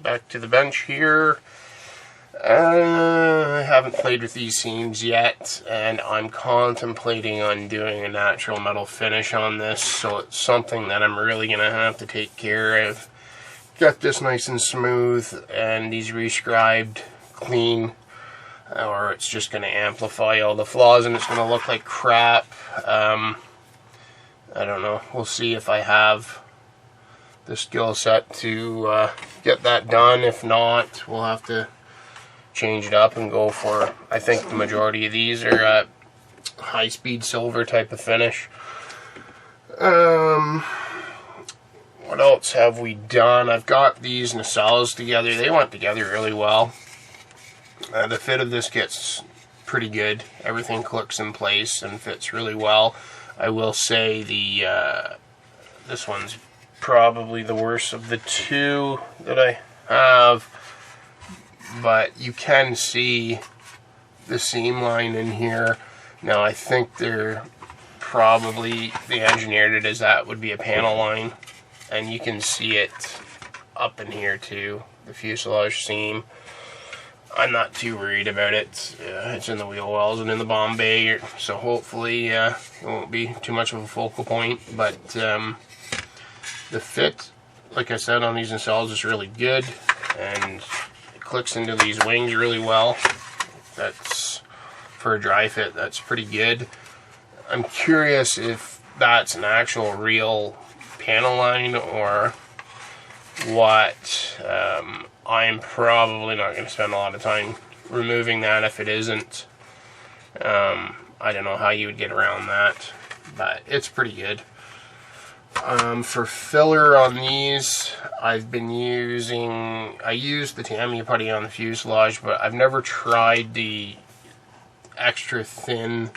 back to the bench here. I haven't played with these seams yet, and I'm contemplating on doing a natural metal finish on this, so it's something that I'm really going to have to take care of. Got this nice and smooth, and these rescribed clean, or it's just going to amplify all the flaws and it's going to look like crap. I don't know. We'll see if I have the skill set to get that done. If not, we'll have to change it up and go for, I think the majority of these are high-speed silver type of finish. What else have we done? I've got these nacelles together. They went together really well. The fit of this gets pretty good. Everything clicks in place and fits really well. I will say this one's probably the worst of the two that I have, but you can see the seam line in here. Now I think they engineered it as that would be a panel line, and you can see it up in here too, the fuselage seam. I'm not too worried about it. It's in the wheel wells and in the bomb bay, so hopefully it won't be too much of a focal point. But the fit, like I said, on these nacelles is really good, and it clicks into these wings really well. That's, for a dry fit, that's pretty good. I'm curious if that's an actual real panel line or what. I'm probably not going to spend a lot of time removing that if it isn't. I don't know how you would get around that, but it's pretty good. For filler on these, I used the Tamiya putty on the fuselage, but I've never tried the extra thin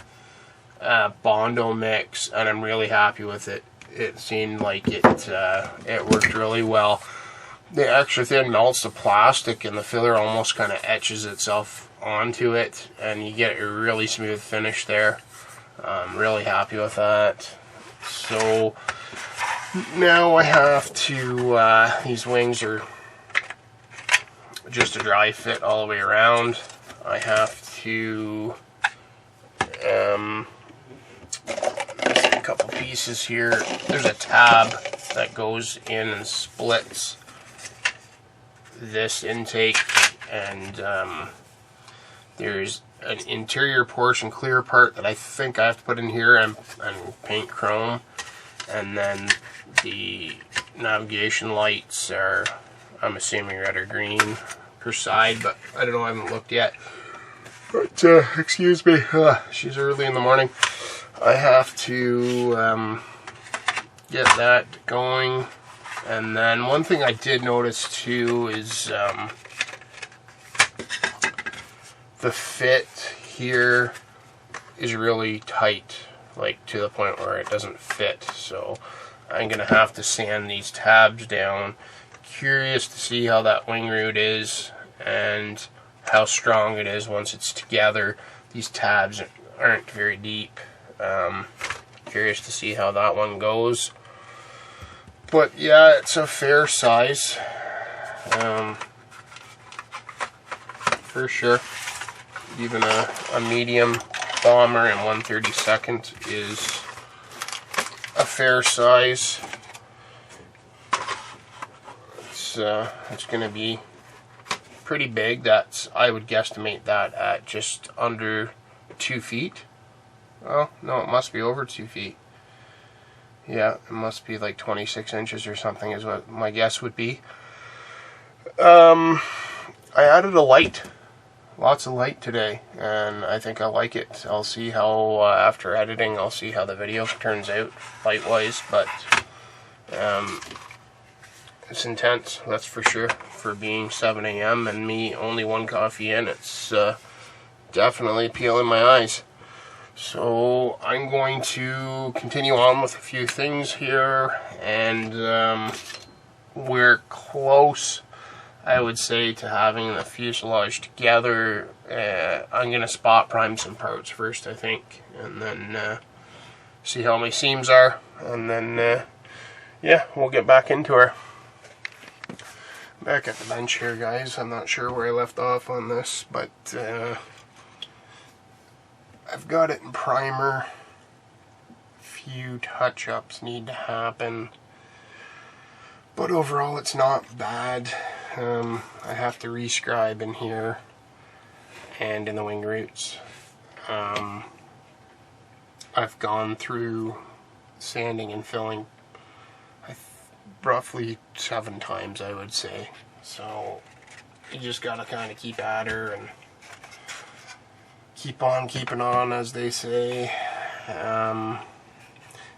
Bondo mix, and I'm really happy with it. It seemed like it worked really well. The extra thin melts the plastic, and the filler almost kind of etches itself onto it, and you get a really smooth finish there. I'm really happy with that. So now I have to, these wings are just a dry fit all the way around. I have to, a couple pieces here. There's a tab that goes in and splits this intake, and there's an interior portion, clear part, that I think I have to put in here and paint chrome, and then the navigation lights are, I'm assuming, red or green per side, but I don't know, I haven't looked yet. But excuse me, she's early in the morning. I have to get that going. And then one thing I did notice too is the fit here is really tight, like to the point where it doesn't fit. So I'm going to have to sand these tabs down. Curious to see how that wing root is and how strong it is once it's together. These tabs aren't very deep. Curious to see how that one goes. But yeah, it's a fair size, for sure. Even a medium bomber in 1/32 is a fair size. It's going to be pretty big. I would guesstimate that at just under 2 feet. Oh no, it must be over 2 feet. Yeah, it must be like 26 inches or something is what my guess would be. I added a light. Lots of light today, and I think I like it. I'll see how, after editing, I'll see how the video turns out light-wise, but it's intense, that's for sure. For being 7 a.m. and me only one coffee in, it's definitely peeling my eyes. So I'm going to continue on with a few things here, and we're close, I would say, to having the fuselage together. I'm going to spot prime some parts first, I think, and then see how my seams are, and then yeah, we'll get back into her. Back at the bench here, guys. I'm not sure where I left off on this, but I've got it in primer. Few touch-ups need to happen, but overall it's not bad. I have to rescribe in here and in the wing roots. I've gone through sanding and filling roughly 7 times, I would say. So you just gotta kind of keep at her and keep on keeping on, as they say.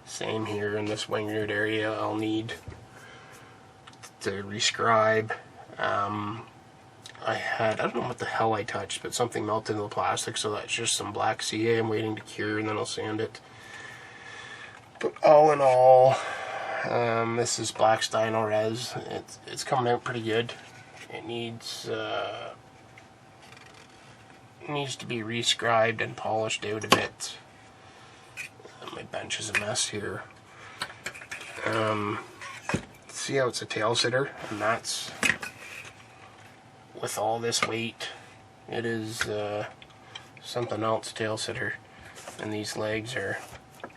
Same here in this wing root area. I'll need to rescribe. I don't know what the hell I touched, but something melted in the plastic, so that's just some black CA. I'm waiting to cure and then I'll sand it. But all in all, this is black Styno Res. It's coming out pretty good. It needs to be rescribed and polished out a bit. My bench is a mess here. See how it's a tail sitter, and that's with all this weight. It is something else tail sitter, and these legs are a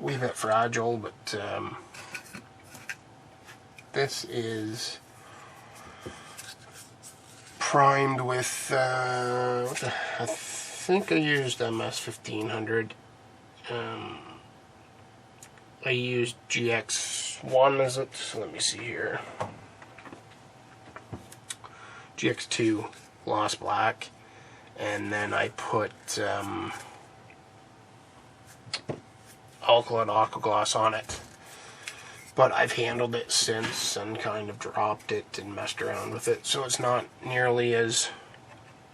wee bit fragile, but this is primed with I think I used MS 1500. I used GX1, is it? So let me see here. GX2 gloss black, and then I put alkaline aqua gloss on it. But I've handled it since and kind of dropped it and messed around with it, so it's not nearly as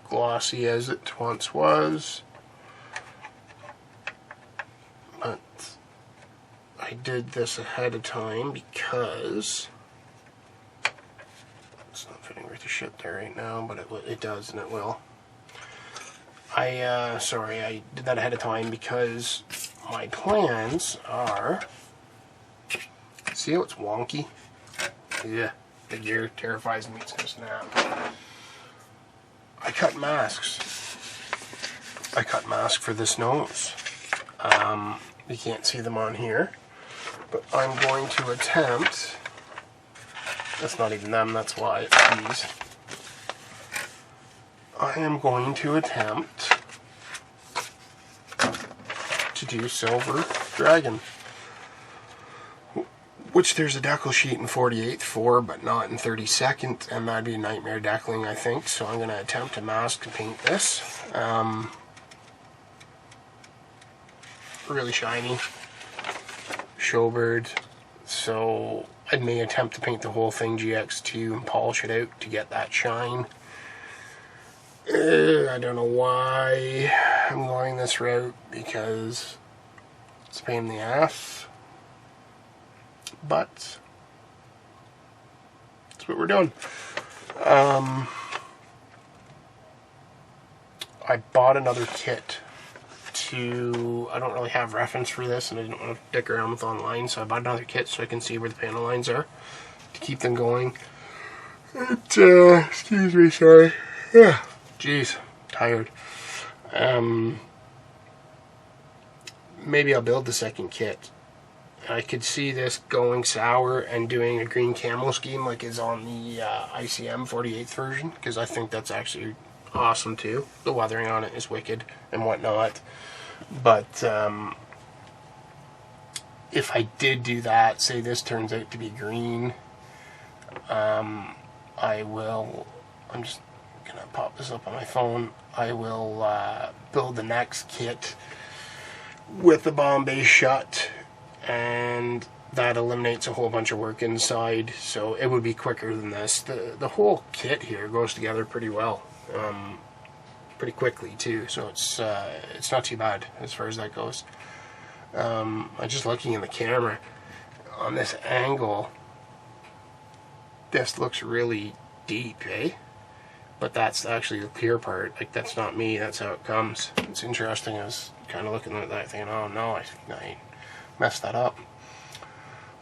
glossy as it once was. But I did this ahead of time because it's not fitting worth a shit there right now, but it does, and it will. Sorry, I did that ahead of time because my plans are, see how it's wonky? Yeah, the gear terrifies me, it's gonna snap. I cut masks. I cut mask for this nose. You can't see them on here, but I'm going to attempt, that's not even them, that's why it's these. I am going to attempt to do Silver Dragon, which there's a decal sheet in 48th for, but not in 32nd, and that'd be nightmare decaling, I think. So I'm going to attempt to mask and paint this. Really shiny, showbird. So I may attempt to paint the whole thing GX2 and polish it out to get that shine. I don't know why I'm going this route, because it's a pain in the ass. But that's what we're doing. I bought another kit to, I don't really have reference for this and I didn't want to dick around with online, so I bought another kit so I can see where the panel lines are to keep them going. Excuse me, sorry. Yeah, jeez, tired. Maybe I'll build the second kit. I could see this going sour and doing a green camo scheme like is on the ICM 48th version, because I think that's actually awesome too. The weathering on it is wicked and whatnot. But if I did do that, say this turns out to be green, I will, I'm just going to pop this up on my phone, I will build the next kit with the bomb base shut, and that eliminates a whole bunch of work inside, so it would be quicker than this. The whole kit here goes together pretty well, pretty quickly too, so it's not too bad as far as that goes. I'm just looking in the camera on this angle, this looks really deep, eh? But that's actually the clear part. Like, that's not me, that's how it comes. It's interesting. I was kind of looking at that thinking, oh no, I messed that up.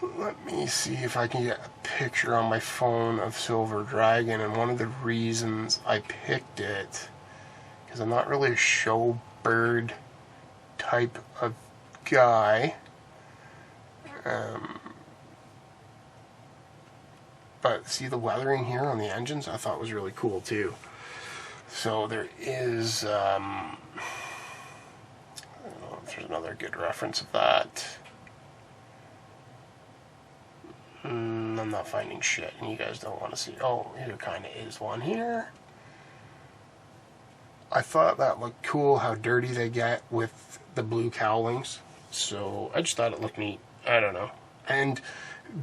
Let me see if I can get a picture on my phone of Silver Dragon, and one of the reasons I picked it, because I'm not really a show bird type of guy, but see the weathering here on the engines I thought was really cool too. So there is, I don't know if there's another good reference of that. I'm not finding shit, and you guys don't want to see. Oh, here kind of is one here. I thought that looked cool, how dirty they get with the blue cowlings. So I just thought it looked neat. I don't know. And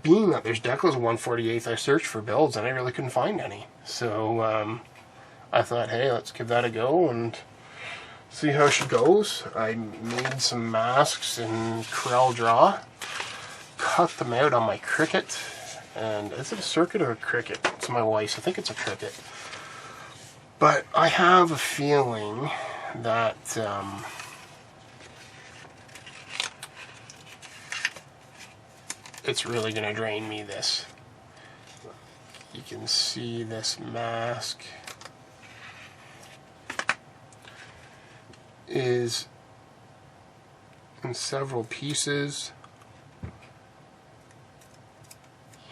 being that there's decals of 1/48, I searched for builds and I really couldn't find any. So I thought, hey, let's give that a go and see how she goes. I made some masks in Corel Draw, cut them out on my Cricut, and is it a Circuit or a Cricut? It's my wife's. I think it's a Cricut. But I have a feeling that it's really going to drain me this. You can see this mask is in several pieces,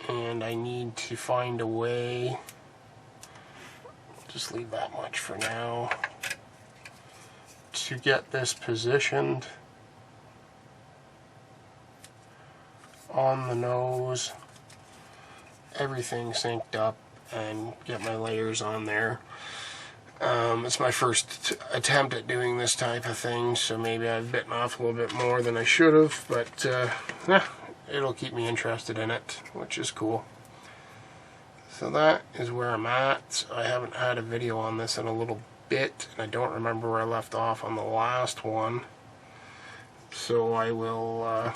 and I need to find a way, just leave that much for now, to get this positioned on the nose, everything synced up, and get my layers on there. It's my first attempt at doing this type of thing, so maybe I've bitten off a little bit more than I should have, but it'll keep me interested in it, which is cool. So that is where I'm at. I haven't had a video on this in a little bit, and I don't remember where I left off on the last one. So I will,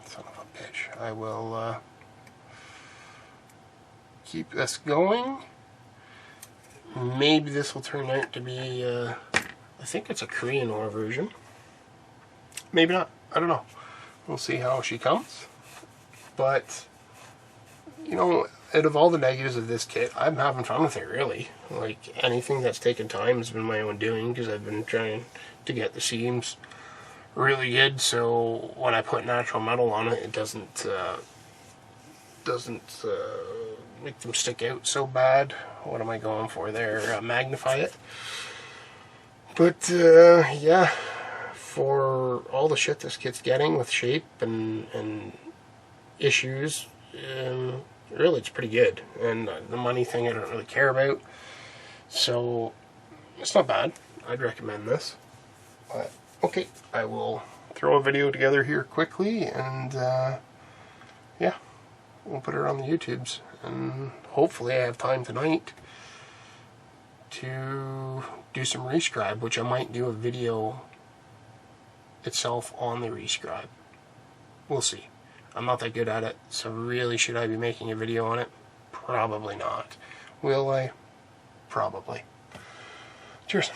son of a bitch, I will keep this going. Maybe this will turn out to be, I think it's a Korean ore version. Maybe not, I don't know. We'll see how she comes. But, you know, out of all the negatives of this kit, I'm having fun with it, really. Like, anything that's taken time has been my own doing, because I've been trying to get the seams really good, so when I put natural metal on it, it doesn't make them stick out so bad. What am I going for there? Magnify it. But, yeah, for all the shit this kit's getting with shape and issues, really it's pretty good. And the money thing I don't really care about, so it's not bad. I'd recommend this. But okay, I will throw a video together here quickly, and yeah, we'll put her on the YouTubes, and hopefully I have time tonight to do some rescribe, which I might do a video itself on the rescribe. We'll see. I'm not that good at it, so really should I be making a video on it? Probably not. Will I? Probably. Cheers.